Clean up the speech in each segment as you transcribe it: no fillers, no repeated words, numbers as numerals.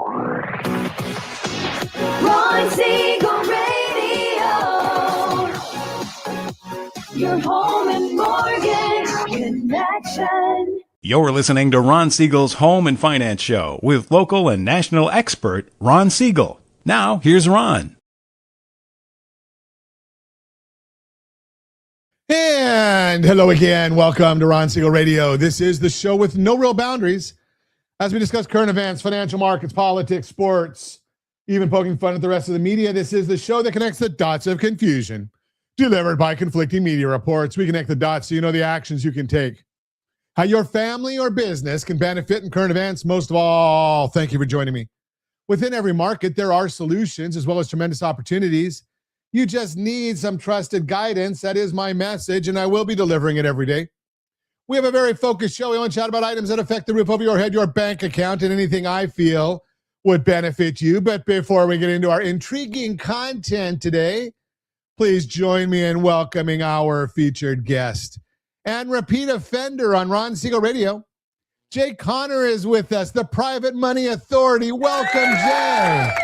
Ron Siegel Radio, your home and mortgage connection. You're listening to Ron Siegel's Home and Finance Show with local and national expert Ron Siegel. Now, here's Ron. And hello again. Welcome to Ron Siegel Radio. This is the show with no real boundaries as we discuss current events, financial markets, politics, sports, even poking fun at the rest of the media. This is the show that connects the dots of confusion delivered by conflicting media reports. We connect the dots so you know the actions you can take, how your family or business can benefit in current events. Most of all, thank you for joining me. Within every market, there are solutions as well as tremendous opportunities. You just need some trusted guidance. That is my message, and I will be delivering it every day. We have a very focused show. We want to chat about items that affect the roof over your head, your bank account, and anything I feel would benefit you. But before we get into our intriguing content today, please join me in welcoming our featured guest and repeat offender on Ron Siegel Radio. Jay Connor is with us, the Private Money Authority. Welcome, Jay.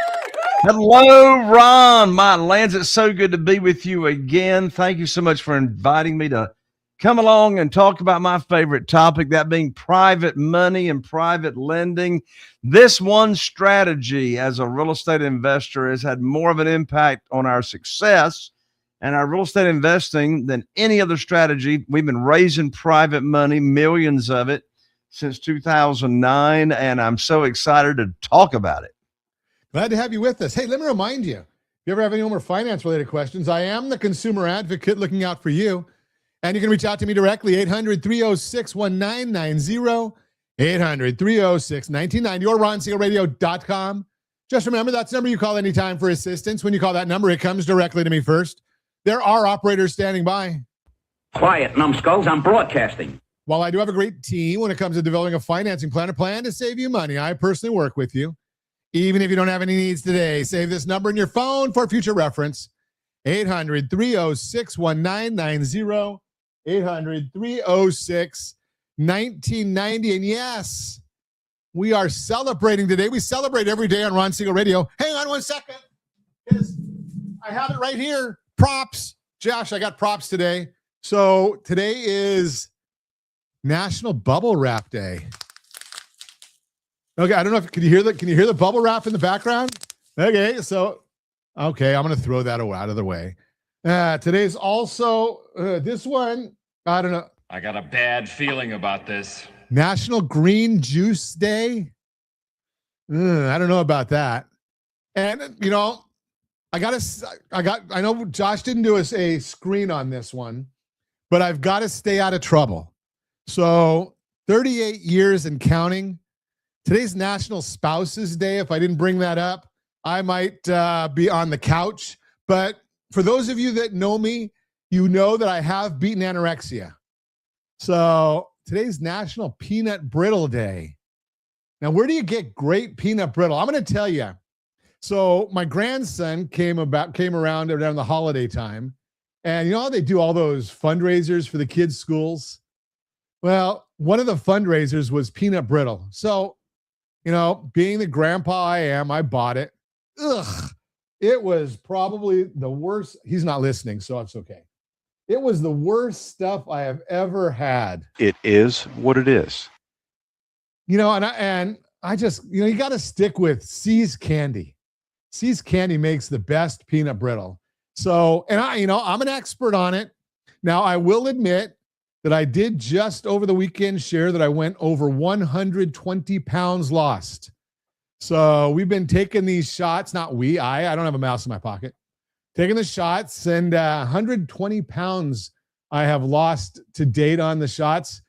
Hello, Ron. My lands, it's so good to be with you again. Thank you so much for inviting me to come along and talk about my favorite topic, that being private money and private lending. This one strategy as a real estate investor has had more of an impact on our success and our real estate investing than any other strategy. We've been raising private money, millions of it, since 2009, and I'm so excited to talk about it. Glad to have you with us. Hey, let me remind you, if you ever have any more finance-related questions, I am the consumer advocate looking out for you. And you can reach out to me directly, 800-306-1990, 800-306-1990, or RonSiegelRadio.com. Just remember, that's the number you call anytime for assistance. When you call that number, it comes directly to me first. There are operators standing by. Quiet, numbskulls, I'm broadcasting. While I do have a great team when it comes to developing a financing plan, a plan to save you money, I personally work with you. Even if you don't have any needs today, save this number in your phone for future reference, 800-306-1990, 800-306-1990. And yes, we are celebrating today. We celebrate every day on Ron Siegel Radio. Hang on one second, because I have it right here. Props. Josh, I got props today. So today is National Bubble Wrap Day. Okay, I don't know if can you hear the bubble wrap in the background? Okay, so I'm gonna throw that out of the way. Today's also this one. I don't know. I got a bad feeling about this. National Green Juice Day. I don't know about that. And you know, I know Josh didn't do us a screen on this one, but I've got to stay out of trouble. So 38 years and counting. Today's National Spouses Day. If I didn't bring that up, I might be on the couch. But for those of you that know me, you know that I have beaten anorexia. So today's National Peanut Brittle Day. Now, where do you get great peanut brittle? I'm going to tell you. So my grandson came around around the holiday time. And you know how they do all those fundraisers for the kids' schools? Well, one of the fundraisers was peanut brittle. So, you know, being the grandpa I am, I bought it. Ugh, it was probably the worst. He's not listening, so it's okay. It was the worst stuff I have ever had. It is what it is. You know, and I just, you know, you got to stick with C's Candy. C's Candy makes the best peanut brittle. So, and I'm an expert on it. Now, I will admit that I did just over the weekend share that I went over 120 pounds lost. So we've been taking these shots, not we, I don't have a mouse in my pocket, taking the shots, and 120 pounds I have lost to date on the shots.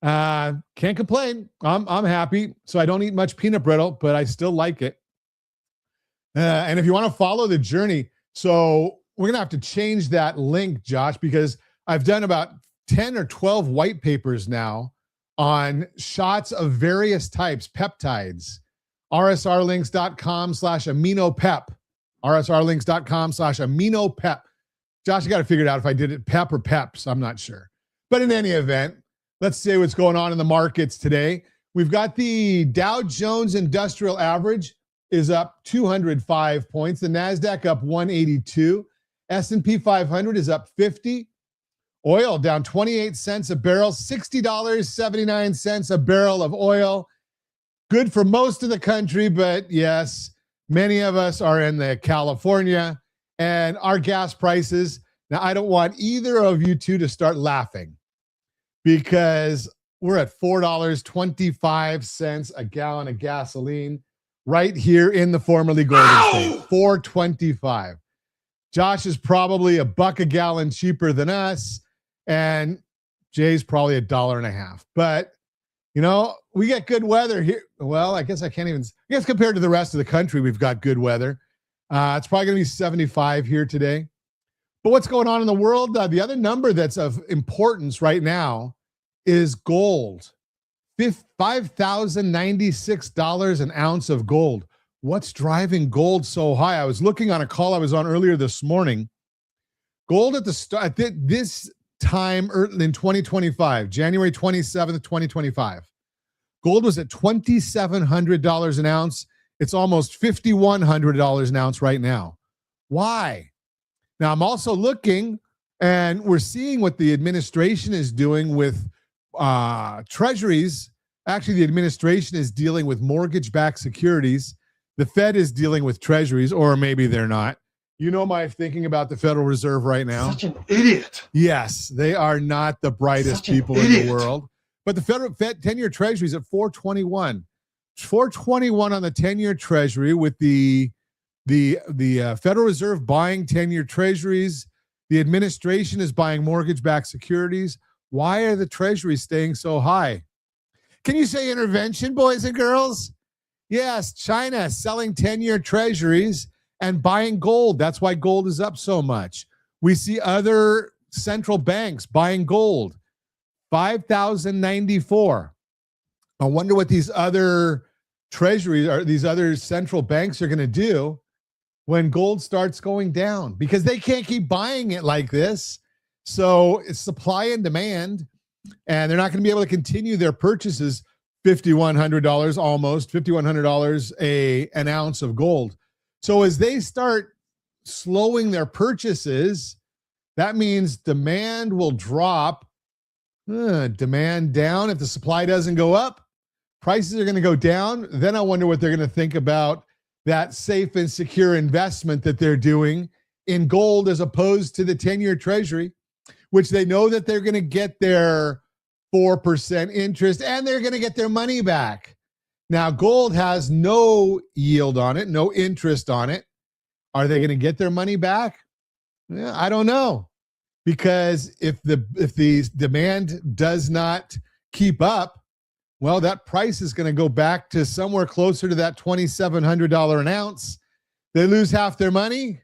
Can't complain. I'm happy. So I don't eat much peanut brittle, but I still like it. And if you want to follow the journey, so we're going to have to change that link, Josh, because I've done about 10 or 12 white papers now on shots of various types, peptides. rsrlinks.com/aminopep. rsrlinks.com/aminopep. Josh, I got to figure it out if I did it pep or peps. I'm not sure. But in any event, let's see what's going on in the markets today. We've got the Dow Jones Industrial Average is up 205 points. The NASDAQ up 182. S&P 500 is up 50. Oil down 28 cents a barrel, $60.79 a barrel of oil. Good for most of the country, but yes, many of us are in the California and our gas prices. Now, I don't want either of you two to start laughing because we're at $4.25 a gallon of gasoline right here in the formerly Golden State. $4.25. Josh is probably $1 a gallon cheaper than us, and Jay's probably $1.50. But you know, we get good weather here. Well, I guess compared to the rest of the country, we've got good weather. It's probably going to be 75 here today. But what's going on in the world? The other number that's of importance right now is gold. $5,096 an ounce of gold. What's driving gold so high? I was looking on a call I was on earlier this morning. Gold at the start, this time in 2025, January 27th, 2025, gold was at $2,700 an ounce. It's almost $5,100 an ounce right now. Why? Now, I'm also looking, and we're seeing what the administration is doing with treasuries. Actually, the administration is dealing with mortgage-backed securities. The Fed is dealing with treasuries, or maybe they're not. You know my thinking about the Federal Reserve right now. Such an idiot. Yes, they are not the brightest people in the world. But the Federal Fed 10-year Treasury is at 421. 421 on the 10-year Treasury with the Federal Reserve buying 10-year Treasuries. The administration is buying mortgage-backed securities. Why are the Treasuries staying so high? Can you say intervention, boys and girls? Yes, China selling 10-year Treasuries and buying gold. That's why gold is up so much. We see other central banks buying gold. 5,094. I wonder what these other treasuries or these other central banks are going to do when gold starts going down, because they can't keep buying it like this. So it's supply and demand, and they're not going to be able to continue their purchases. $5,100, almost $5,100 an ounce of gold. So as they start slowing their purchases, that means demand will drop. Demand down. If the supply doesn't go up, prices are going to go down. Then I wonder what they're going to think about that safe and secure investment that they're doing in gold as opposed to the 10-year Treasury, which they know that they're going to get their 4% interest and they're going to get their money back. Now, gold has no yield on it, no interest on it. Are they going to get their money back? Yeah, I don't know. Because if the demand does not keep up, well, that price is going to go back to somewhere closer to that $2,700 an ounce. They lose half their money.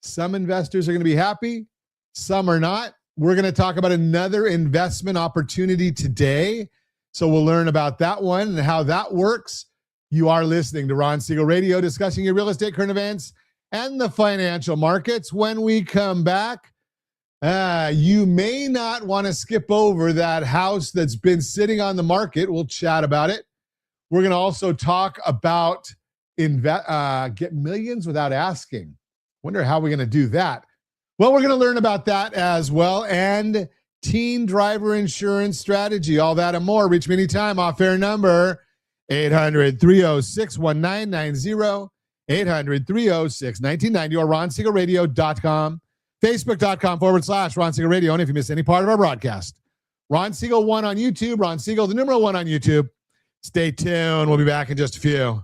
Some investors are going to be happy. Some are not. We're going to talk about another investment opportunity today. So we'll learn about that one and how that works. You are listening to Ron Siegel Radio, discussing your real estate, current events, and the financial markets. When we come back, you may not want to skip over that house that's been sitting on the market. We'll chat about it. We're going to also talk about get millions without asking. Wonder how we're going to do that. Well, we're going to learn about that as well, and teen driver insurance strategy, all that and more. Reach me anytime. Off-air number 800-306-1990, 800-306-1990, or RonSiegelRadio.com, Facebook.com/Ron Siegel Radio. And if you miss any part of our broadcast, Ron Siegel 1 on YouTube, Ron Siegel, the numeral 1 on YouTube. Stay tuned. We'll be back in just a few.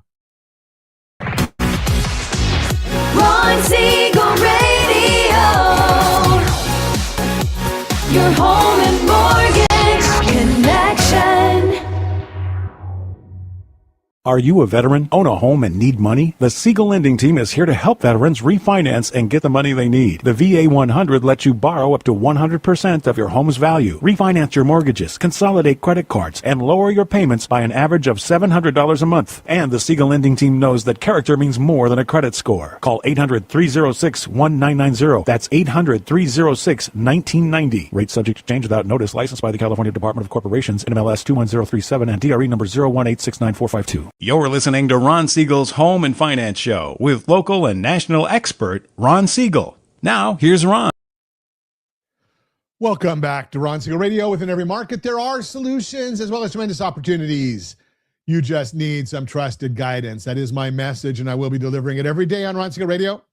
Ron Siegel Radio, your home and mortgage connection. Are you a veteran, own a home, and need money? The Siegel Lending Team is here to help veterans refinance and get the money they need. The VA 100 lets you borrow up to 100% of your home's value, refinance your mortgages, consolidate credit cards, and lower your payments by an average of $700 a month. And the Siegel Lending Team knows that character means more than a credit score. Call 800-306-1990. That's 800-306-1990. Rate subject to change without notice. Licensed by the California Department of Corporations, NMLS 21037, and DRE number 018694452. You're listening to Ron Siegel's Home and Finance Show with local and national expert Ron Siegel. Now, here's Ron. Welcome back to Ron Siegel Radio. Within every market, there are solutions as well as tremendous opportunities. You just need some trusted guidance. That is my message, and I will be delivering it every day on Ron Siegel Radio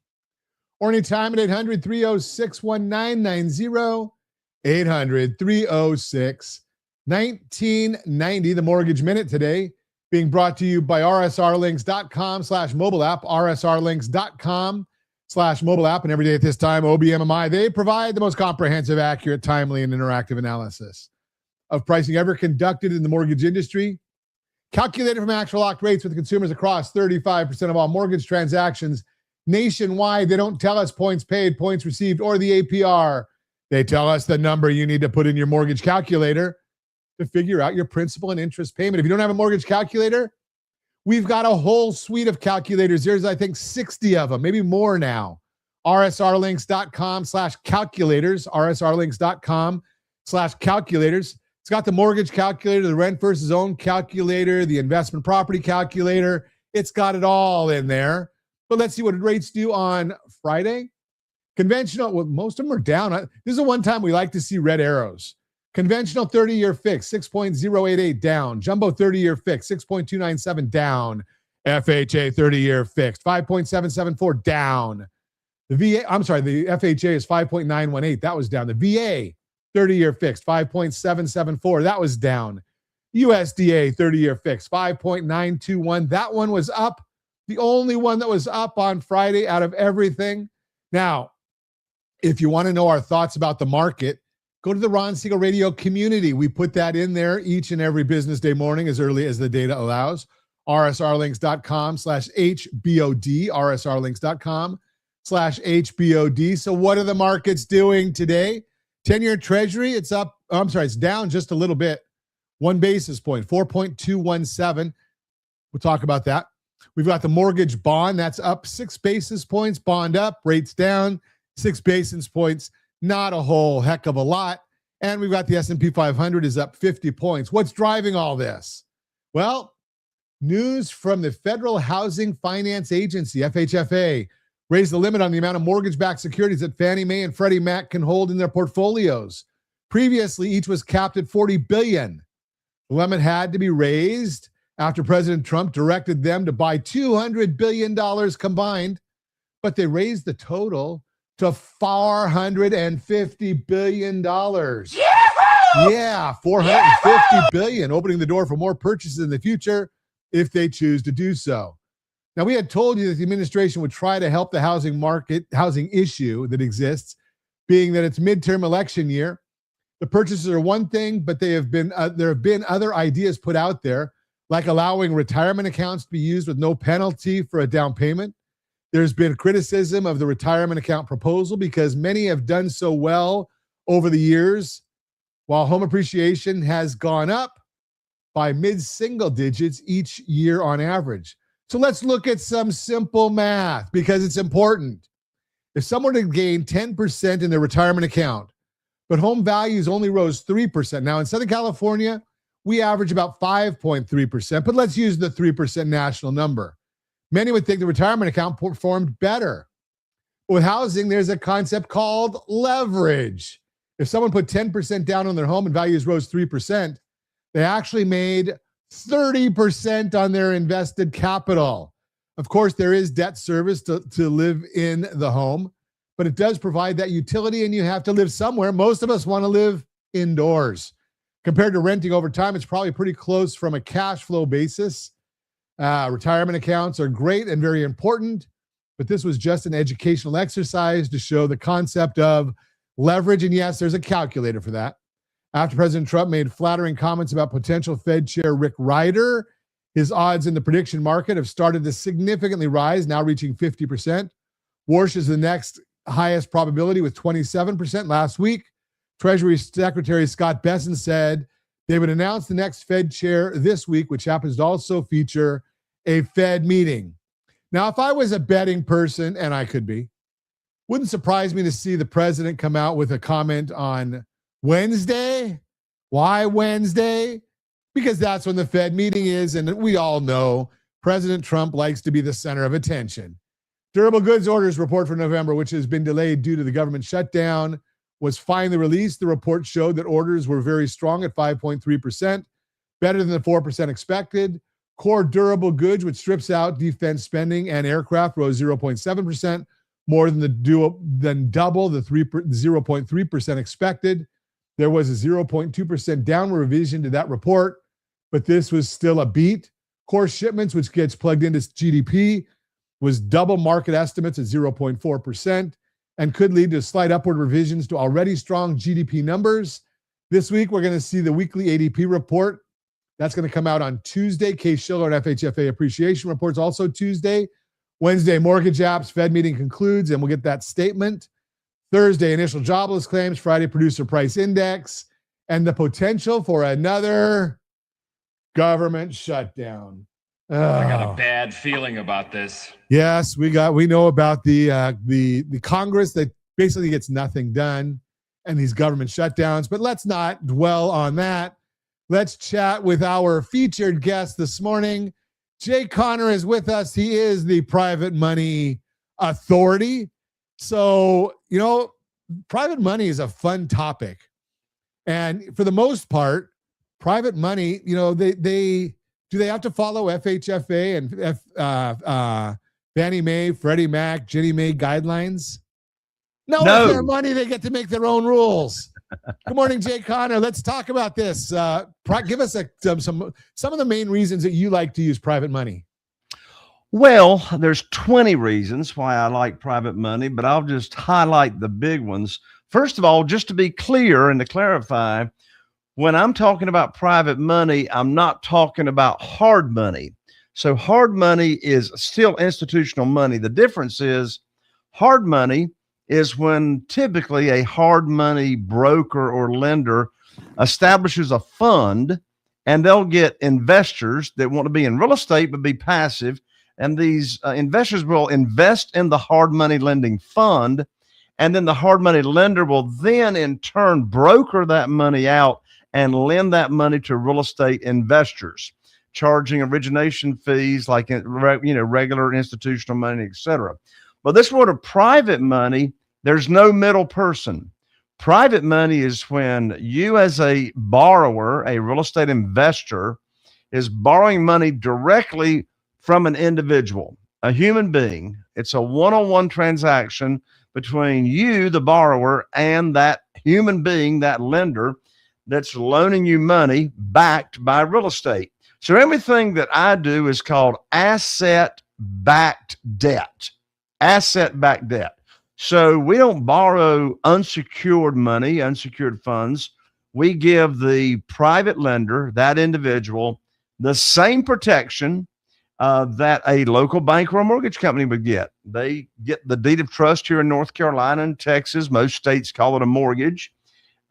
or anytime at 800-306-1990, 800-306-1990. The Mortgage Minute today being brought to you by rsrlinks.com/mobile app, rsrlinks.com/mobile app. And every day at this time, OBMMI, they provide the most comprehensive, accurate, timely, and interactive analysis of pricing ever conducted in the mortgage industry, calculated from actual locked rates with consumers across 35% of all mortgage transactions nationwide. They don't tell us points paid, points received, or the APR. They tell us the number you need to put in your mortgage calculator to figure out your principal and interest payment. If you don't have a mortgage calculator, we've got a whole suite of calculators. There's, I think, 60 of them, maybe more now. rsrlinks.com/calculators, rsrlinks.com/calculators. It's got the mortgage calculator, the rent versus own calculator, the investment property calculator. It's got it all in there. But let's see what rates do on Friday. Conventional, well, most of them are down. This is the one time we like to see red arrows. Conventional 30-year fix, 6.088 down. Jumbo 30-year fix, 6.297 down. FHA 30-year fixed, 5.774 down. The FHA is 5.918. That was down. The VA 30-year fixed, 5.774. That was down. USDA 30-year fixed, 5.921. That one was up. The only one that was up on Friday out of everything. Now, if you want to know our thoughts about the market, go to the Ron Siegel Radio community. We put that in there each and every business day morning as early as the data allows. rsrlinks.com/HBOD, rsrlinks.com/HBOD. So what are the markets doing today? 10-year Treasury, it's up. It's down just a little bit. 1 basis point, 4.217. We'll talk about that. We've got the mortgage bond. That's up 6 basis points. Bond up, rates down, 6 basis points. Not a whole heck of a lot. And we've got the S&P 500 is up 50 points. What's driving all this? Well, news from the Federal Housing Finance Agency, FHFA, raised the limit on the amount of mortgage-backed securities that Fannie Mae and Freddie Mac can hold in their portfolios. Previously, each was capped at $40 billion. The limit had to be raised after President Trump directed them to buy $200 billion combined, but they raised the total to $450 billion. Yeah, $450 billion, opening the door for more purchases in the future if they choose to do so. Now, we had told you that the administration would try to help the housing issue that exists, being that it's midterm election year. The purchases are one thing, but there have been other ideas put out there, like allowing retirement accounts to be used with no penalty for a down payment. There's been criticism of the retirement account proposal because many have done so well over the years, while home appreciation has gone up by mid-single digits each year on average. So let's look at some simple math because it's important. If someone were to gain 10% in their retirement account, but home values only rose 3%. Now, in Southern California, we average about 5.3%, but let's use the 3% national number. Many would think the retirement account performed better. With housing, there's a concept called leverage. If someone put 10% down on their home and values rose 3%, they actually made 30% on their invested capital. Of course, there is debt service to live in the home, but it does provide that utility and you have to live somewhere. Most of us want to live indoors. Compared to renting over time, it's probably pretty close from a cash flow basis. Retirement accounts are great and very important, but this was just an educational exercise to show the concept of leverage. And yes, there's a calculator for that. After President Trump made flattering comments about potential Fed Chair Rick Ryder, his odds in the prediction market have started to significantly rise, now reaching 50%. Warsh is the next highest probability with 27%. Last week, Treasury Secretary Scott Bessent said they would announce the next Fed chair this week, which happens to also feature a Fed meeting. Now, if I was a betting person, and I could be, wouldn't surprise me to see the president come out with a comment on Wednesday. Why Wednesday? Because that's when the Fed meeting is, and we all know President Trump likes to be the center of attention. Durable goods orders report for November, which has been delayed due to the government shutdown, was finally released. The report showed that orders were very strong at 5.3%, better than the 4% expected. Core durable goods, which strips out defense spending and aircraft, rose 0.7%, more than double the 0.3% expected. There was a 0.2% downward revision to that report, but this was still a beat. Core shipments, which gets plugged into GDP, was double market estimates at 0.4% and could lead to slight upward revisions to already strong GDP numbers. This week, we're going to see the weekly ADP report. That's going to come out on Tuesday. Case Shiller and FHFA appreciation reports also Tuesday. Wednesday, mortgage apps, Fed meeting concludes, and we'll get that statement. Thursday, initial jobless claims. Friday, producer price index, and the potential for another government shutdown. I got a bad feeling about this. Yes, we know about the Congress that basically gets nothing done and these government shutdowns, but let's not dwell on that. Let's chat with our featured guest this morning. Jay Conner is with us. He is the private money authority. So, private money is a fun topic. And for the most part, private money, they have to follow FHFA and Fannie Mae, Freddie Mac, Ginnie Mae guidelines? No, it's their money. They get to make their own rules. Good morning, Jay Conner. Let's talk about this. Give us some of the main reasons that you like to use private money. Well, there's 20 reasons why I like private money, but I'll just highlight the big ones. First of all, just to be clear and to clarify, when I'm talking about private money, I'm not talking about hard money. So hard money is still institutional money. The difference is hard money is when typically a hard money broker or lender establishes a fund, and they'll get investors that want to be in real estate but be passive. And these investors will invest in the hard money lending fund, and then the hard money lender will then in turn broker that money out and lend that money to real estate investors, charging origination fees like regular institutional money, etc. But this sort of private money, there's no middle person. Private money is when you as a borrower, a real estate investor, is borrowing money directly from an individual, a human being. It's a one-on-one transaction between you, the borrower, and that human being, that lender that's loaning you money backed by real estate. So everything that I do is called asset-backed debt. Asset-backed debt. So we don't borrow unsecured money, unsecured funds. We give the private lender, that individual, the same protection that a local bank or a mortgage company would get. They get the deed of trust here in North Carolina and Texas. Most states call it a mortgage.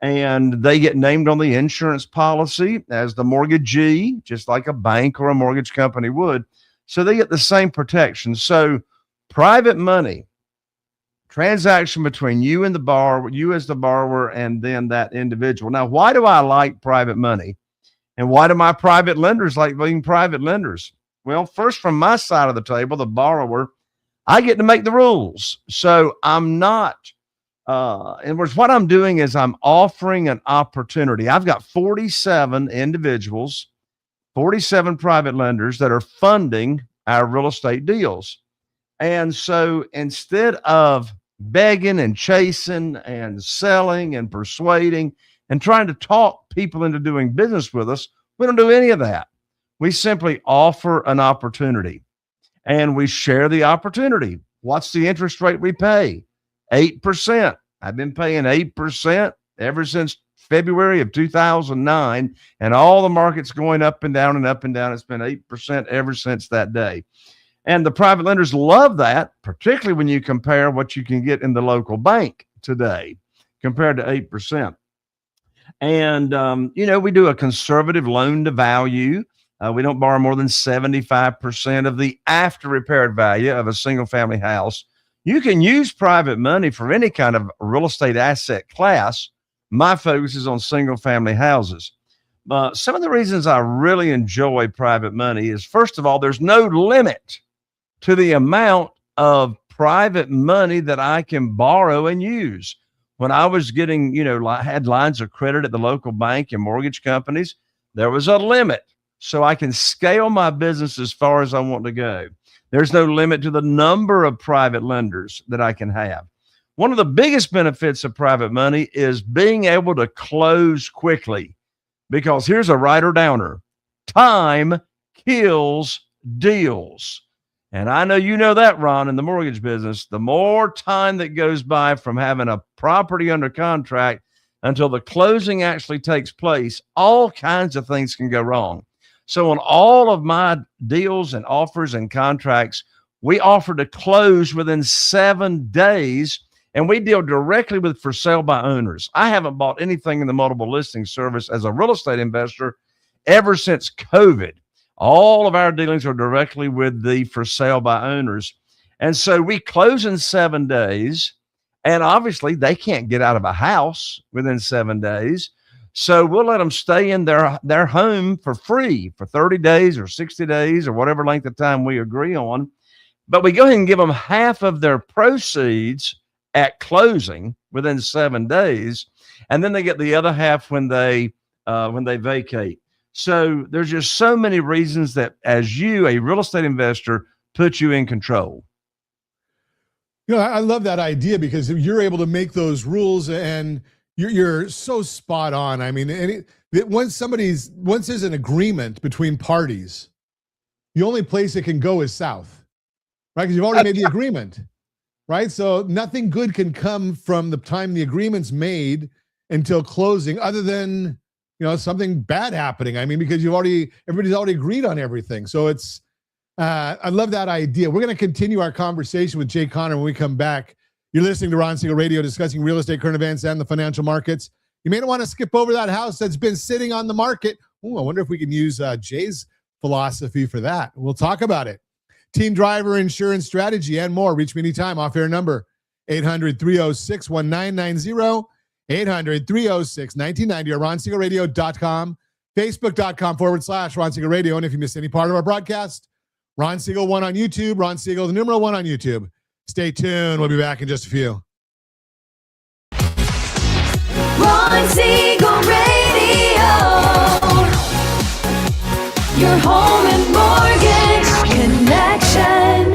And they get named on the insurance policy as the mortgagee, just like a bank or a mortgage company would. So they get the same protection. So private money, transaction between you and the borrower, you as the borrower, and then that individual. Now, why do I like private money? And why do my private lenders like being private lenders? Well, first, from my side of the table, the borrower, I get to make the rules. So I'm not, and what I'm doing is I'm offering an opportunity. I've got 47 individuals, 47 private lenders that are funding our real estate deals. And so instead of begging and chasing and selling and persuading and trying to talk people into doing business with us, we don't do any of that. We simply offer an opportunity and we share the opportunity. What's the interest rate we pay? 8%. I've been paying 8% ever since February of 2009, and all the markets going up and down and up and down. It's been 8% ever since that day. And the private lenders love that, particularly when you compare what you can get in the local bank today compared to 8%. And, we do a conservative loan to value. We don't borrow more than 75% of the after repaired value of a single family house. You can use private money for any kind of real estate asset class. My focus is on single family houses. Some of the reasons I really enjoy private money is, first of all, there's no limit to the amount of private money that I can borrow and use. When I was getting, had lines of credit at the local bank and mortgage companies, there was a limit. So I can scale my business as far as I want to go. There's no limit to the number of private lenders that I can have. One of the biggest benefits of private money is being able to close quickly, because here's a writer downer: time kills deals. And I know you know that, Ron, in the mortgage business. The more time that goes by from having a property under contract until the closing actually takes place, all kinds of things can go wrong. So on all of my deals and offers and contracts, we offer to close within 7 days, and we deal directly with for sale by owners. I haven't bought anything in the multiple listing service as a real estate investor ever since COVID. All of our dealings are directly with the for sale by owners. And so we close in 7 days, and obviously they can't get out of a house within 7 days. So we'll let them stay in their home for free for 30 days or 60 days or whatever length of time we agree on. But we go ahead and give them half of their proceeds at closing within 7 days, and then they get the other half when they vacate. So there's just so many reasons that, as you, a real estate investor, put you in control. I love that idea, because you're able to make those rules, and you're so spot on. I mean, once there's an agreement between parties, the only place it can go is south, right? Because you've already made the agreement, right? So nothing good can come from the time the agreement's made until closing, other than something bad happening. I mean, because everybody's already agreed on everything. So it's I love that idea. We're going to continue our conversation with Jay Conner when we come back. You're listening to Ron Siegel Radio, discussing real estate, current events, and the financial markets. You may not want to skip over that house that's been sitting on the market. Ooh, I wonder if we can use Jay's philosophy for that. We'll talk about it. Teen driver insurance strategy and more. Reach me anytime. Off-air number 800-306-1990, 800-306-1990, or RonSiegelRadio.com, Facebook.com/Ron Siegel Radio. And if you miss any part of our broadcast, Ron Siegel 1 on YouTube, Ron Siegel, the numeral 1 on YouTube. Stay tuned. We'll be back in just a few. Ron Siegel Radio. Your home and mortgage connection.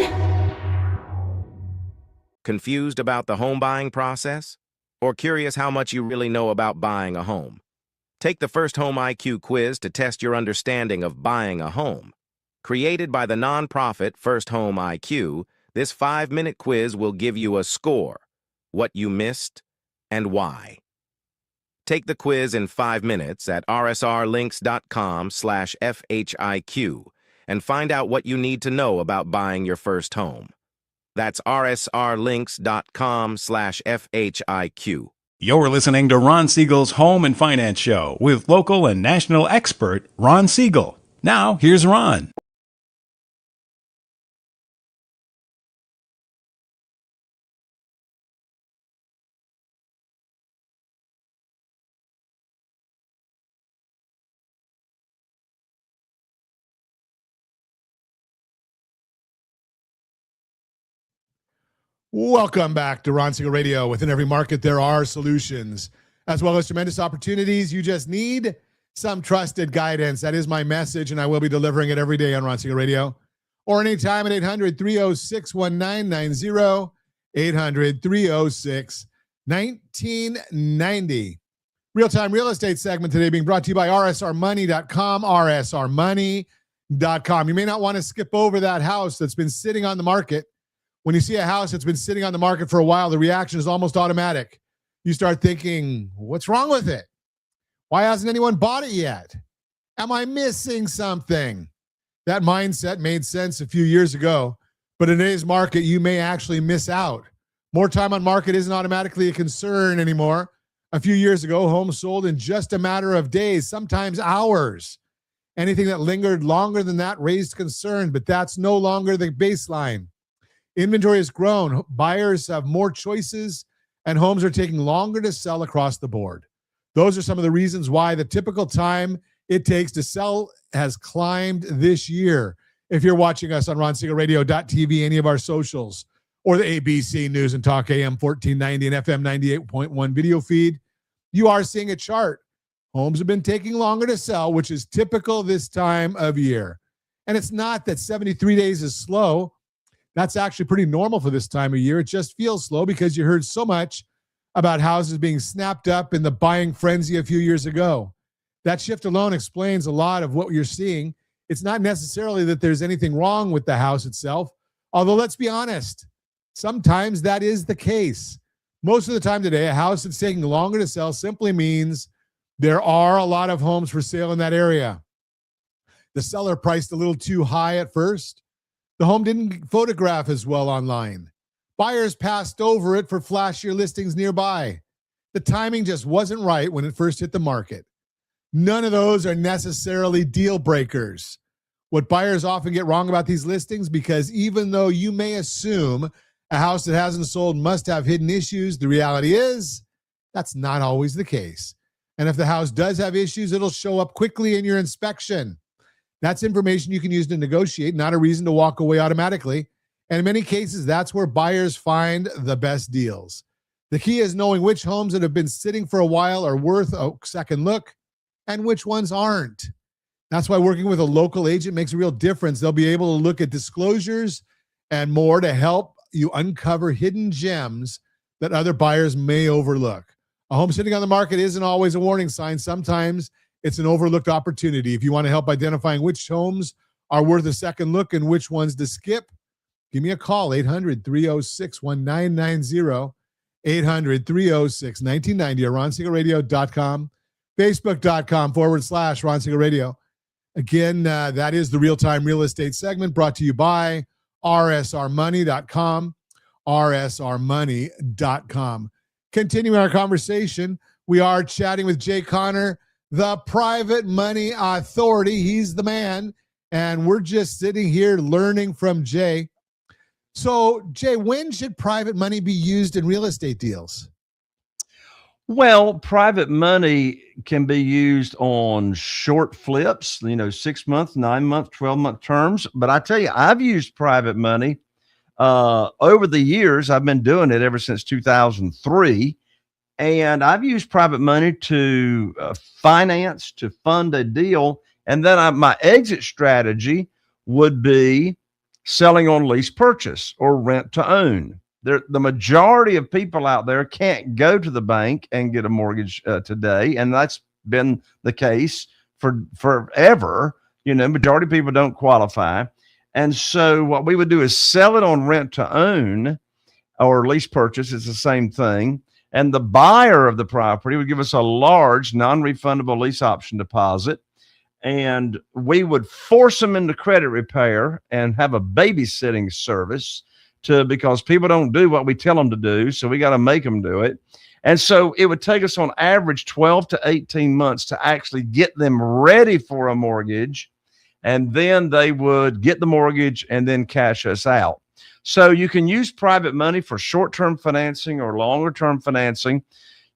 Confused about the home buying process? Or curious how much you really know about buying a home? Take the First Home IQ quiz to test your understanding of buying a home. Created by the nonprofit First Home IQ, this 5-minute quiz will give you a score, what you missed, and why. Take the quiz in 5 minutes at rsrlinks.com/FHIQ and find out what you need to know about buying your first home. That's rsrlinks.com/FHIQ. You're listening to Ron Siegel's Home and Finance Show with local and national expert Ron Siegel. Now, here's Ron. Welcome back to Ron Siegel Radio. Within every market, there are solutions, as well as tremendous opportunities. You just need some trusted guidance. That is my message, and I will be delivering it every day on Ron Siegel Radio, or anytime at 800-306-1990, 800-306-1990. Real-time real estate segment today being brought to you by rsrmoney.com, rsrmoney.com. You may not want to skip over that house that's been sitting on the market. When you see a house that's been sitting on the market for a while, the reaction is almost automatic. You start thinking, what's wrong with it? Why hasn't anyone bought it yet? Am I missing something? That mindset made sense a few years ago, but in today's market, you may actually miss out. More time on market isn't automatically a concern anymore. A few years ago, homes sold in just a matter of days, sometimes hours. Anything that lingered longer than that raised concern, but that's no longer the baseline. Inventory has grown. Buyers have more choices, and homes are taking longer to sell across the board. Those are some of the reasons why the typical time it takes to sell has climbed this year. If you're watching us on RonSiegelRadio.tv, any of our socials, or the ABC News and Talk AM 1490 and FM 98.1 video feed, you are seeing a chart. Homes have been taking longer to sell, which is typical this time of year. And it's not that 73 days is slow. That's actually pretty normal for this time of year. It just feels slow because you heard so much about houses being snapped up in the buying frenzy a few years ago. That shift alone explains a lot of what you're seeing. It's not necessarily that there's anything wrong with the house itself, although let's be honest, sometimes that is the case. Most of the time today, a house that's taking longer to sell simply means there are a lot of homes for sale in that area. The seller priced a little too high at first. The home didn't photograph as well online. Buyers passed over it for flashier listings nearby. The timing just wasn't right when it first hit the market. None of those are necessarily deal breakers. What buyers often get wrong about these listings, because even though you may assume a house that hasn't sold must have hidden issues, the reality is that's not always the case. And if the house does have issues, it'll show up quickly in your inspection. That's information you can use to negotiate, not a reason to walk away automatically. And in many cases, that's where buyers find the best deals. The key is knowing which homes that have been sitting for a while are worth a second look and which ones aren't. That's why working with a local agent makes a real difference. They'll be able to look at disclosures and more to help you uncover hidden gems that other buyers may overlook. A home sitting on the market isn't always a warning sign. Sometimes it's an overlooked opportunity. If you want to help identifying which homes are worth a second look and which ones to skip, give me a call, 800-306-1990, 800-306-1990, or RonSiegelRadio.com, Facebook.com/Ron Siegel Radio. Again, that is the real-time real estate segment brought to you by rsrmoney.com, rsrmoney.com. Continuing our conversation, we are chatting with Jay Connor, the private money authority. He's the man, and we're just sitting here learning from Jay. So, Jay, when should private money be used in real estate deals? Well, private money can be used on short flips, 6-month, 9-month, 12-month terms. But I tell you, I've used private money over the years. I've been doing it ever since 2003. And I've used private money to finance, to fund a deal. And then my exit strategy would be selling on lease purchase or rent to own. The majority of people out there can't go to the bank and get a mortgage today. And that's been the case for forever. Majority of people don't qualify. And so what we would do is sell it on rent to own or lease purchase. It's the same thing. And the buyer of the property would give us a large non-refundable lease option deposit. And we would force them into credit repair and have a babysitting service because people don't do what we tell them to do. So we got to make them do it. And so it would take us on average 12 to 18 months to actually get them ready for a mortgage. And then they would get the mortgage and then cash us out. So you can use private money for short-term financing or longer-term financing.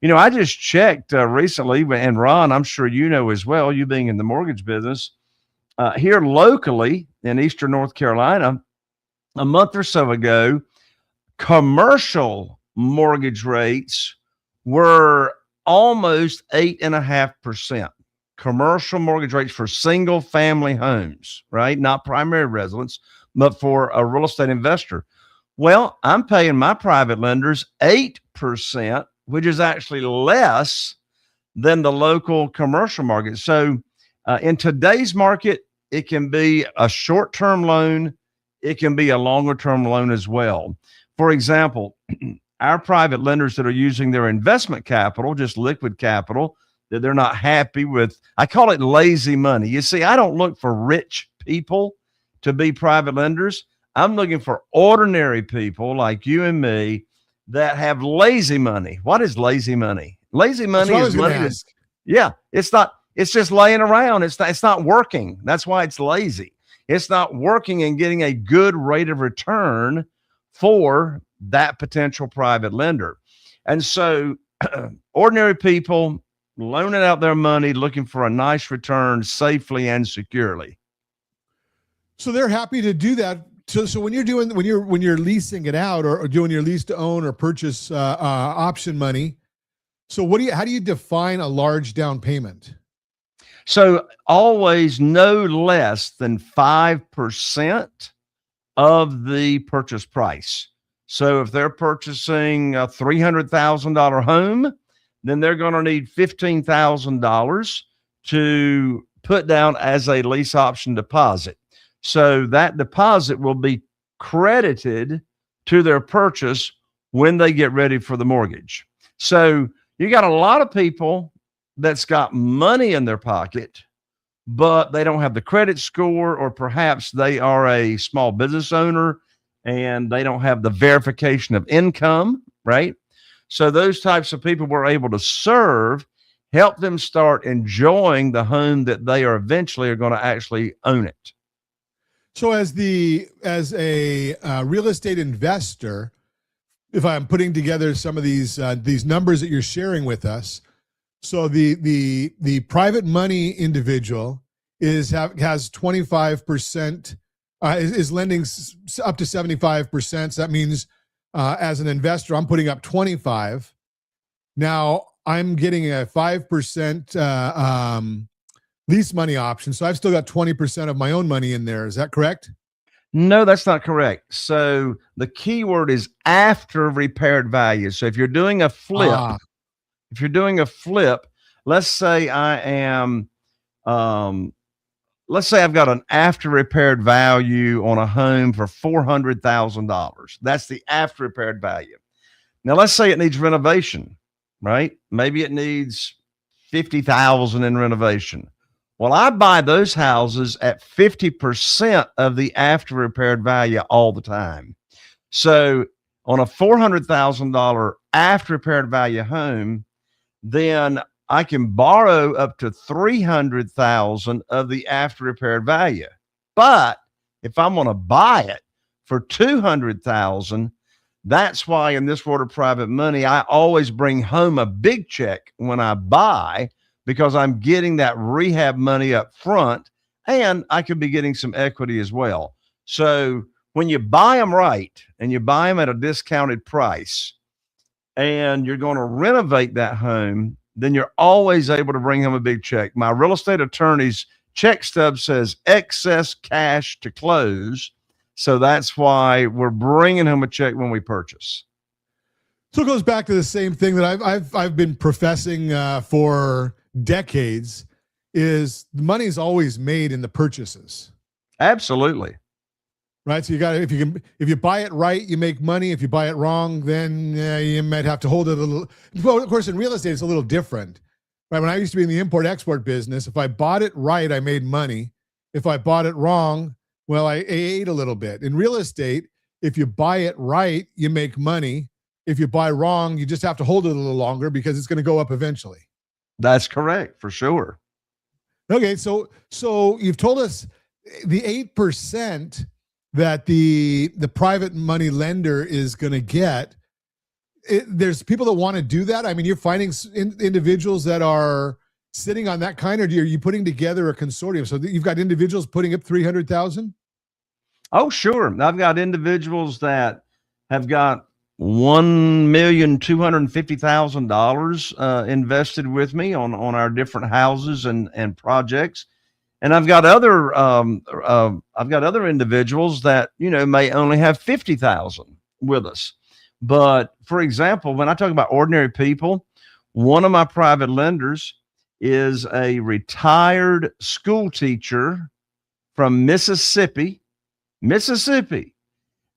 I just checked recently, and Ron, I'm sure you know as well, you being in the mortgage business, here locally in Eastern North Carolina, a month or so ago, commercial mortgage rates were almost 8.5%. Commercial mortgage rates for single family homes, right? Not primary residence, but for a real estate investor. Well, I'm paying my private lenders 8%, which is actually less than the local commercial market. So in today's market, it can be a short-term loan. It can be a longer-term loan as well. For example, our private lenders that are using their investment capital, just liquid capital, that they're not happy with, I call it lazy money. You see, I don't look for rich people to be private lenders. I'm looking for ordinary people like you and me that have lazy money. What is lazy money? Lazy money is money. It's just laying around. It's not working. That's why it's lazy. It's not working and getting a good rate of return for that potential private lender. And so ordinary people loaning out their money, looking for a nice return safely and securely. So they're happy to do that. So when you're leasing it out or doing your lease to own or purchase option money, so how do you define a large down payment? So always no less than 5% of the purchase price. So if they're purchasing a $300,000 home, then they're going to need $15,000 to put down as a lease option deposit. So that deposit will be credited to their purchase when they get ready for the mortgage. So you got a lot of people that's got money in their pocket, but they don't have the credit score, or perhaps they are a small business owner and they don't have the verification of income, right? So those types of people we're able to serve, help them start enjoying the home that they are eventually are going to actually own it. So as a real estate investor, if I'm putting together some of these numbers that you're sharing with us, so the private money individual has 25%, is lending up to 75%. So that means as an investor, I'm putting up 25. Now I'm getting a 5% lease money option. So I've still got 20% of my own money in there. Is that correct? No, that's not correct. So the key word is after repaired value. So if you're doing a flip, let's say let's say I've got an after repaired value on a home for $400,000. That's the after repaired value. Now let's say it needs renovation, right? Maybe it needs $50,000 in renovation. Well, I buy those houses at 50% of the after repaired value all the time. So on a $400,000 after repaired value home, then I can borrow up to $300,000 of the after repaired value. But if I'm going to buy it for $200,000, that's why in this world of private money, I always bring home a big check when I buy, because I'm getting that rehab money up front, and I could be getting some equity as well. So when you buy them right and you buy them at a discounted price and you're going to renovate that home, then you're always able to bring home a big check. My real estate attorney's check stub says excess cash to close. So that's why we're bringing home a check when we purchase. So it goes back to the same thing that I've been professing for decades, is the money's always made in the purchases. Absolutely. Right. So you got, if you buy it right, you make money. If you buy it wrong, then you might have to hold it a little. Well, of course, in real estate, it's a little different. Right. When I used to be in the import-export business, if I bought it right, I made money. If I bought it wrong, well, I ate a little bit. In real estate, if you buy it right, you make money. If you buy wrong, you just have to hold it a little longer because it's going to go up eventually. That's correct, for sure. Okay, so you've told us the 8% that the private money lender is going to get. There's people that want to do that. I mean, you're finding individuals that are sitting on that kind, or are you putting together a consortium? So you've got individuals putting up $300,000? Oh, sure. I've got individuals that have got $1,250,000 invested with me on our different houses and projects. And I've got other individuals that, may only have 50,000 with us. But for example, when I talk about ordinary people, one of my private lenders is a retired school teacher from Mississippi,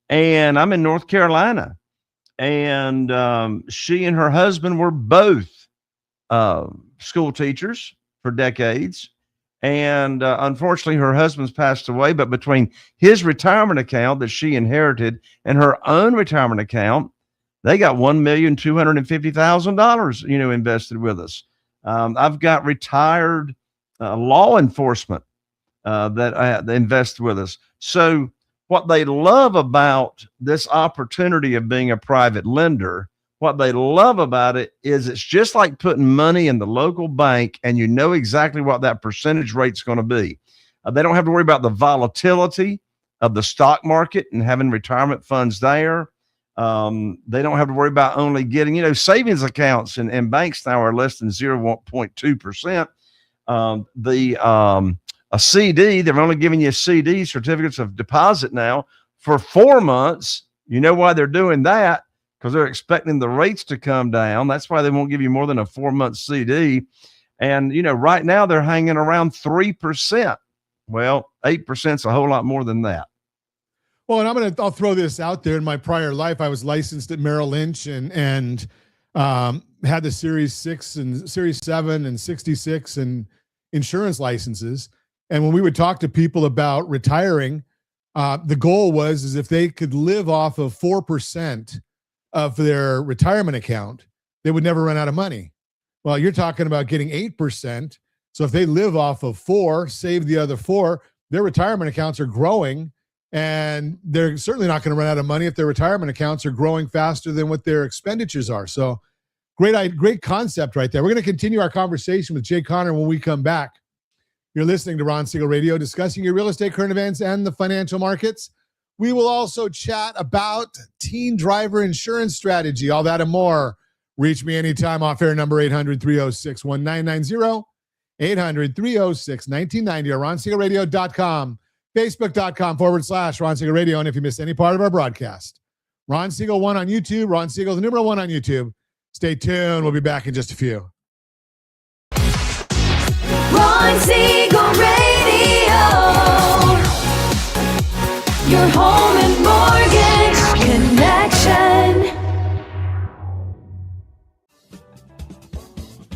and I'm in North Carolina. And she and her husband were both school teachers for decades. And unfortunately, her husband's passed away. But between his retirement account that she inherited and her own retirement account, they got $1,250,000, invested with us. I've got retired law enforcement that invest with us. So what they love about this opportunity of being a private lender, what they love about it is it's just like putting money in the local bank, and you know exactly what that percentage rate's going to be. They don't have to worry about the volatility of the stock market and having retirement funds there. They don't have to worry about only getting, savings accounts and banks now are less than 0.2%. A CD, they're only giving you CD, certificates of deposit now, for 4 months. You know why they're doing that? Because they're expecting the rates to come down. That's why they won't give you more than a 4-month CD. And, right now they're hanging around 3%. Well, 8% is a whole lot more than that. Well, and I'll throw this out there. In my prior life, I was licensed at Merrill Lynch and had the Series 6 and Series 7 and 66 and insurance licenses. And when we would talk to people about retiring, the goal is if they could live off of 4% of their retirement account, they would never run out of money. Well, you're talking about getting 8%. So if they live off of 4, save the other 4, their retirement accounts are growing, and they're certainly not going to run out of money if their retirement accounts are growing faster than what their expenditures are. So great concept right there. We're going to continue our conversation with Jay Conner when we come back. You're listening to Ron Siegel Radio, discussing your real estate, current events, and the financial markets. We will also chat about teen driver insurance strategy, all that and more. Reach me anytime off air, number 800-306-1990, 800-306-1990, or ronsiegelradio.com, facebook.com/Ron Siegel Radio. And if you miss any part of our broadcast, Ron Siegel 1 on YouTube, Ron Siegel, the number 1 on YouTube. Stay tuned. We'll be back in just a few. Ron Siegel Radio. Your home and mortgage connection.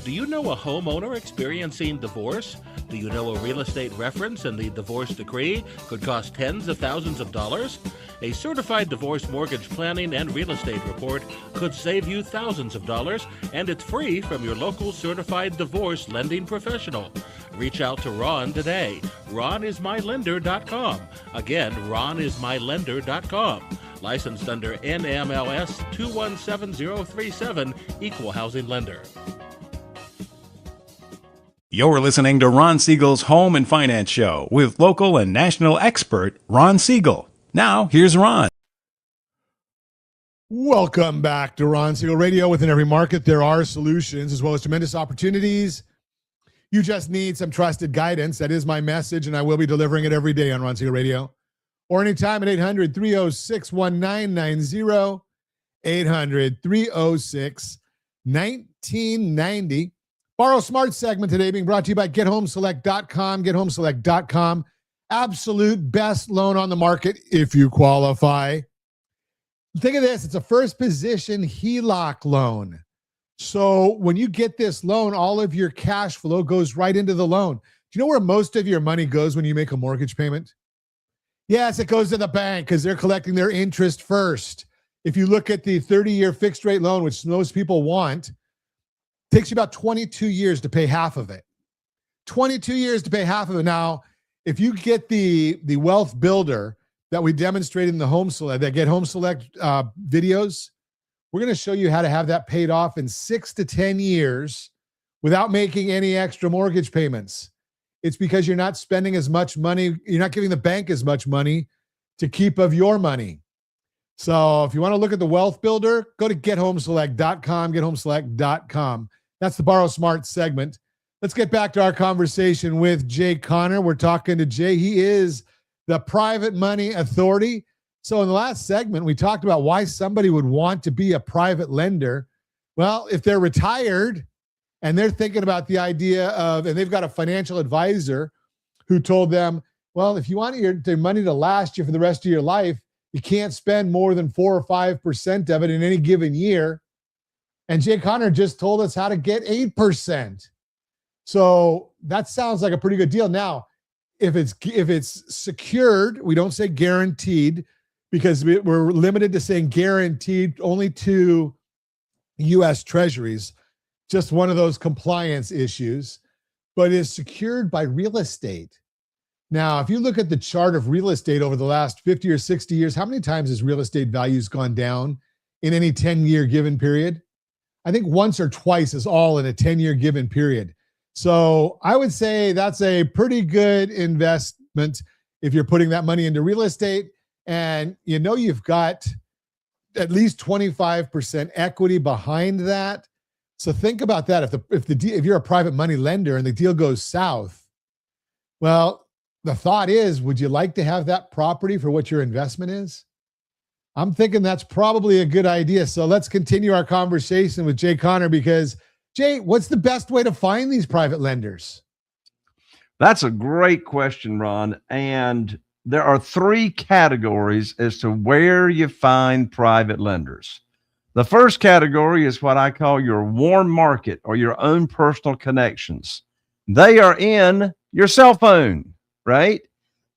Do you know a homeowner experiencing divorce? Do you know a real estate reference and the divorce decree could cost tens of thousands of dollars? A certified divorce mortgage planning and real estate report could save you thousands of dollars, and it's free from your local certified divorce lending professional. Reach out to Ron today. RonIsMyLender.com. Again, RonIsMyLender.com. Licensed under NMLS 217037, Equal Housing Lender. You're listening to Ron Siegel's Home and Finance Show with local and national expert Ron Siegel. Now, here's Ron. Welcome back to Ron Siegel Radio. Within every market, there are solutions as well as tremendous opportunities. You just need some trusted guidance. That is my message, and I will be delivering it every day on Ron Siegel Radio. Or anytime at 800-306-1990, 800-306-1990. Borrow Smart segment today being brought to you by GetHomeSelect.com. GetHomeSelect.com. Absolute best loan on the market if you qualify. Think of this. It's a first position HELOC loan. So when you get this loan, all of your cash flow goes right into the loan. Do you know where most of your money goes when you make a mortgage payment? Yes, it goes to the bank because they're collecting their interest first. If you look at the 30-year fixed rate loan, which most people want, it takes you about 22 years to pay half of it. 22 years to pay half of it. Now, if you get the wealth builder that we demonstrated in the Home Select, that Get Home Select videos, we're going to show you how to have that paid off in 6 to 10 years without making any extra mortgage payments. It's because you're not spending as much money. You're not giving the bank as much money to keep of your money. So if you want to look at the wealth builder, go to gethomeselect.com, gethomeselect.com. That's the Borrow Smart segment. Let's get back to our conversation with Jay Conner. We're talking to Jay. He is the private money authority. So in the last segment, we talked about why somebody would want to be a private lender. Well, if they're retired and they're thinking about the idea of, and they've got a financial advisor who told them, well, if you want your money to last you for the rest of your life, you can't spend more than 4 or 5% of it in any given year. And Jay Conner just told us how to get 8%. So that sounds like a pretty good deal. Now, if it's secured, we don't say guaranteed because we're limited to saying guaranteed only to U.S. Treasuries. Just one of those compliance issues, but is secured by real estate. Now, if you look at the chart of real estate over the last 50 or 60 years, how many times has real estate values gone down in any 10-year given period. I think once or twice is all in a 10-year given period. So I would say that's a pretty good investment if you're putting that money into real estate and you know you've got at least 25% equity behind that. So think about that. If you're a private money lender and the deal goes south, well, the thought is, would you like to have that property for what your investment is? I'm thinking that's probably a good idea. So let's continue our conversation with Jay Connor because, Jay, what's the best way to find these private lenders? That's a great question, Ron. And there are three categories as to where you find private lenders. The first category is what I call your warm market or your own personal connections. They are in your cell phone, right?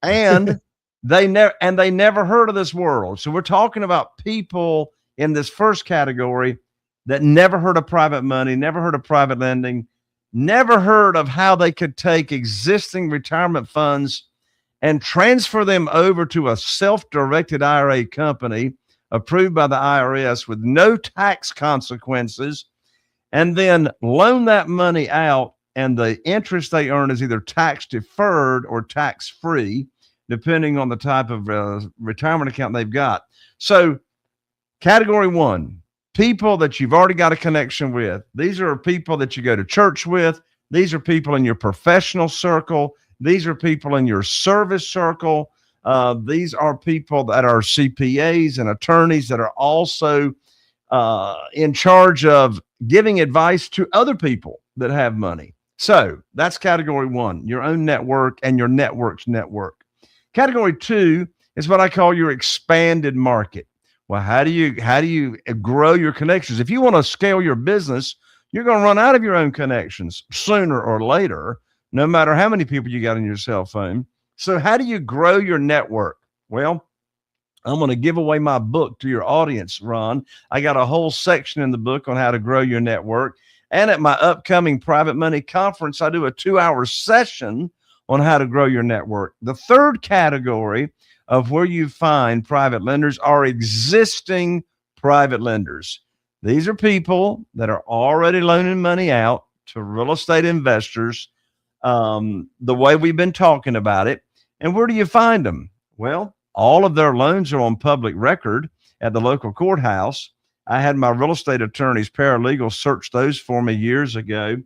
And they never heard of this world. So we're talking about people in this first category that never heard of private money, never heard of private lending, never heard of how they could take existing retirement funds and transfer them over to a self-directed IRA company approved by the IRS with no tax consequences, and then loan that money out, and the interest they earn is either tax deferred or tax free, depending on the type of retirement account they've got. So category one, people that you've already got a connection with. These are people that you go to church with. These are people in your professional circle. These are people in your service circle. These are people that are CPAs and attorneys that are also in charge of giving advice to other people that have money. So that's category one, your own network and your network's network. Category two is what I call your expanded market. Well, how do you grow your connections? If you want to scale your business, you're going to run out of your own connections sooner or later, no matter how many people you got on your cell phone. So how do you grow your network? Well, I'm going to give away my book to your audience, Ron. I got a whole section in the book on how to grow your network. And at my upcoming private money conference, I do a 2-hour session on how to grow your network. The third category of where you find private lenders are existing private lenders. These are people that are already loaning money out to real estate investors, the way we've been talking about it. And where do you find them? Well, all of their loans are on public record at the local courthouse. I had my real estate attorneys, paralegals, search those for me years ago.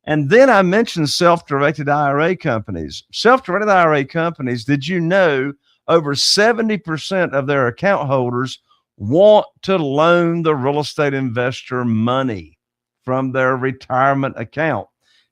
And then I mentioned self-directed IRA companies. Self-directed IRA companies, did you know over 70% of their account holders want to loan the real estate investor money from their retirement account?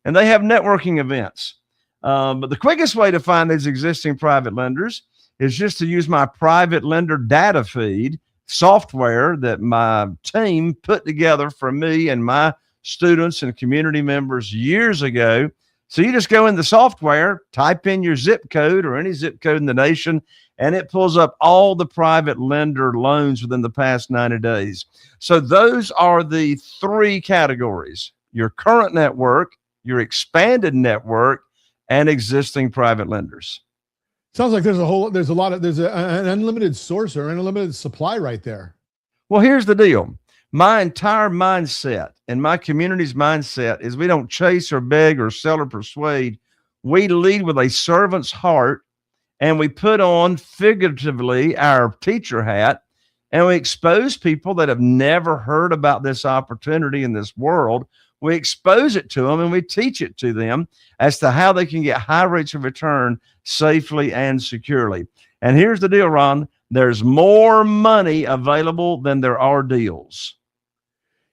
And they have networking events. But the quickest way to find these existing private lenders is just to use my private lender data feed software that my team put together for me and my students and community members years ago. So you just go in the software, type in your zip code or any zip code in the nation, and it pulls up all the private lender loans within the past 90 days. So those are the three categories: your current network, your expanded network, and existing private lenders. Sounds like there's an unlimited source or an unlimited supply right there. Well, here's the deal. My entire mindset and my community's mindset is we don't chase or beg or sell or persuade. We lead with a servant's heart, and we put on figuratively our teacher hat, and we expose people that have never heard about this opportunity in this world. We expose it to them and we teach it to them as to how they can get high rates of return safely and securely. And here's the deal, Ron. There's more money available than there are deals.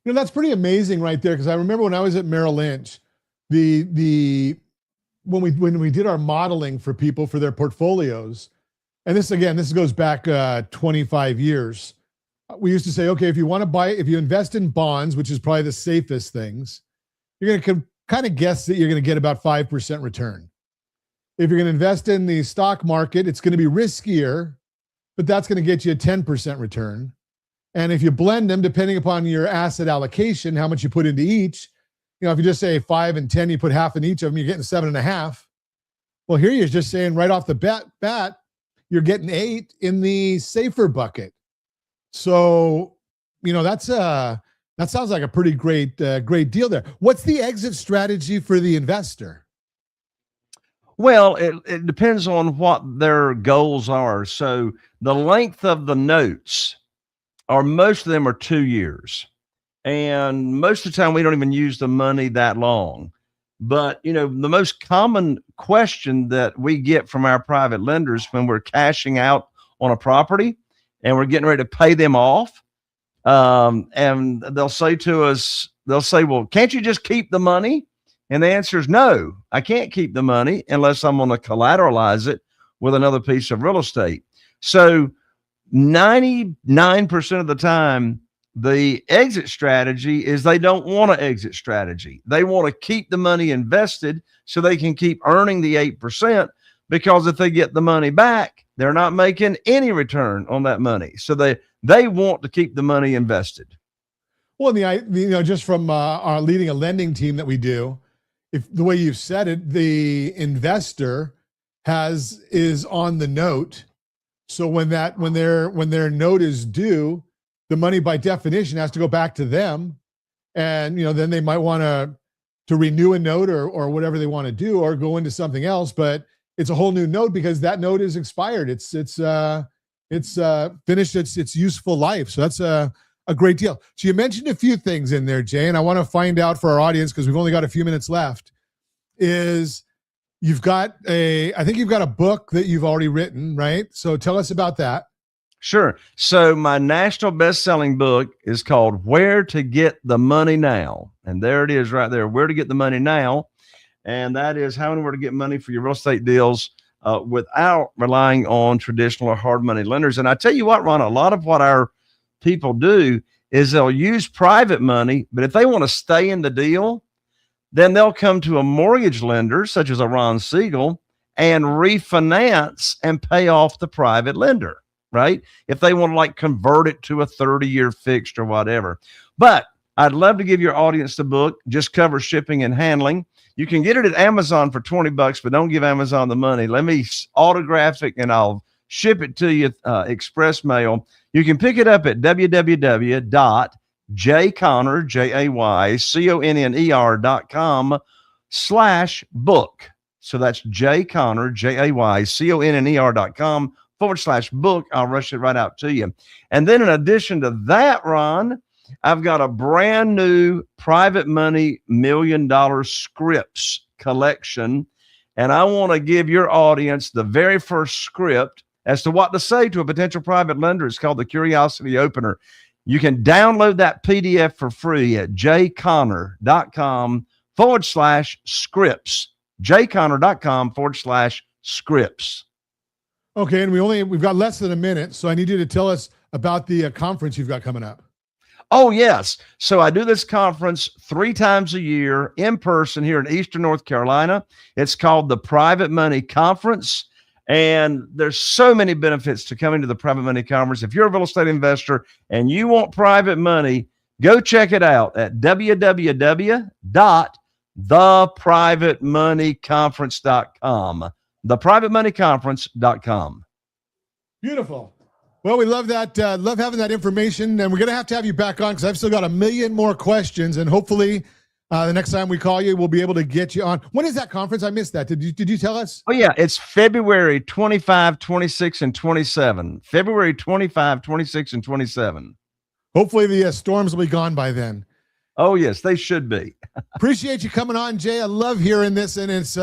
You know, that's pretty amazing right there. Because I remember when I was at Merrill Lynch, when we did our modeling for people for their portfolios, and this goes back 25 years. We used to say, okay, if you invest in bonds, which is probably the safest things, you're going to kind of guess that you're going to get about 5% return. If you're going to invest in the stock market, it's going to be riskier, but that's going to get you a 10% return. And if you blend them, depending upon your asset allocation, how much you put into each, if you just say 5 and 10, you put half in each of them, you're getting 7.5. Well, here you're just saying right off the bat, you're getting 8 in the safer bucket. So that sounds like a pretty great deal there. What's the exit strategy for the investor? Well, it depends on what their goals are. So the length of the notes most of them are 2 years. And most of the time we don't even use the money that long. But, the most common question that we get from our private lenders when we're cashing out on a property and we're getting ready to pay them off, and they'll say to us, well, can't you just keep the money? And the answer is no, I can't keep the money unless I'm going to collateralize it with another piece of real estate. So 99% of the time, the exit strategy is they don't want an exit strategy. They want to keep the money invested so they can keep earning the 8%, because if they get the money back, they're not making any return on that money. So they want to keep the money invested. Well, just from our leading a lending team that we do, if the way you've said it, the investor is on the note. So when their note is due, the money by definition has to go back to them, and then they might want to renew a note or whatever they want to do, or go into something else. But it's a whole new note because that note is expired. It's finished its useful life. So that's a great deal. So you mentioned a few things in there, Jay, and I want to find out for our audience, because we've only got a few minutes left. Is I think you've got a book that you've already written, right? So tell us about that. Sure. So my national best-selling book is called Where to Get the Money Now. And there it is right there, Where to Get the Money Now. And that is how and where to get money for your real estate deals without relying on traditional or hard money lenders. And I tell you what, Ron, a lot of what our people do is they'll use private money, but if they want to stay in the deal, then they'll come to a mortgage lender such as a Ron Siegel and refinance and pay off the private lender, right? If they want to convert it to a 30-year fixed or whatever. But I'd love to give your audience the book. Just cover shipping and handling. You can get it at Amazon for $20, but don't give Amazon the money. Let me autograph it and I'll ship it to you express mail. You can pick it up at jayconner.com/book. So that's jayconner.com/book. I'll rush it right out to you. And then in addition to that, Ron, I've got a brand new private money $1 million scripts collection. And I want to give your audience the very first script as to what to say to a potential private lender. It's called the Curiosity Opener. You can download that PDF for free at jayconner.com/scripts. jayconner.com/scripts. Okay. And we've got less than a minute. So I need you to tell us about the conference you've got coming up. Oh, yes. So I do this conference 3 times a year in person here in Eastern North Carolina. It's called the Private Money Conference. And there's so many benefits to coming to the Private Money Conference. If you're a real estate investor and you want private money, go check it out at www.theprivatemoneyconference.com. Theprivatemoneyconference.com. Beautiful. Well, we love that. Love having that information. And we're going to have you back on, because I've still got a million more questions. And hopefully the next time we call you, we'll be able to get you on. When is that conference? I missed that. Did you tell us? Oh, yeah. It's February 25, 26, and 27. February 25, 26, and 27. Hopefully the storms will be gone by then. Oh, yes, they should be. Appreciate you coming on, Jay. I love hearing this. And it's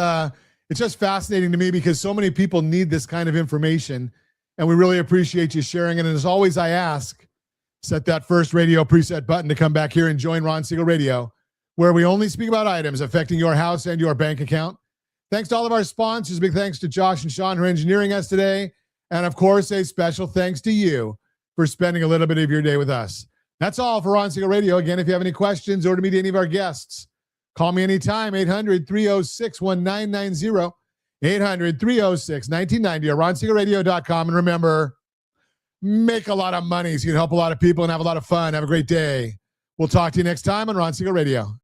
just fascinating to me, because so many people need this kind of information. And we really appreciate you sharing it. And as always, I ask, set that first radio preset button to come back here and join Ron Siegel Radio, where we only speak about items affecting your house and your bank account. Thanks to all of our sponsors. Big thanks to Josh and Sean, who are engineering us today. And of course, a special thanks to you for spending a little bit of your day with us. That's all for Ron Siegel Radio. Again, if you have any questions or to meet any of our guests, call me anytime, 800-306-1990. 800-306-1990 or ronsiegelradio.com. And remember, make a lot of money so you can help a lot of people and have a lot of fun. Have a great day. We'll talk to you next time on Ron Siegel Radio.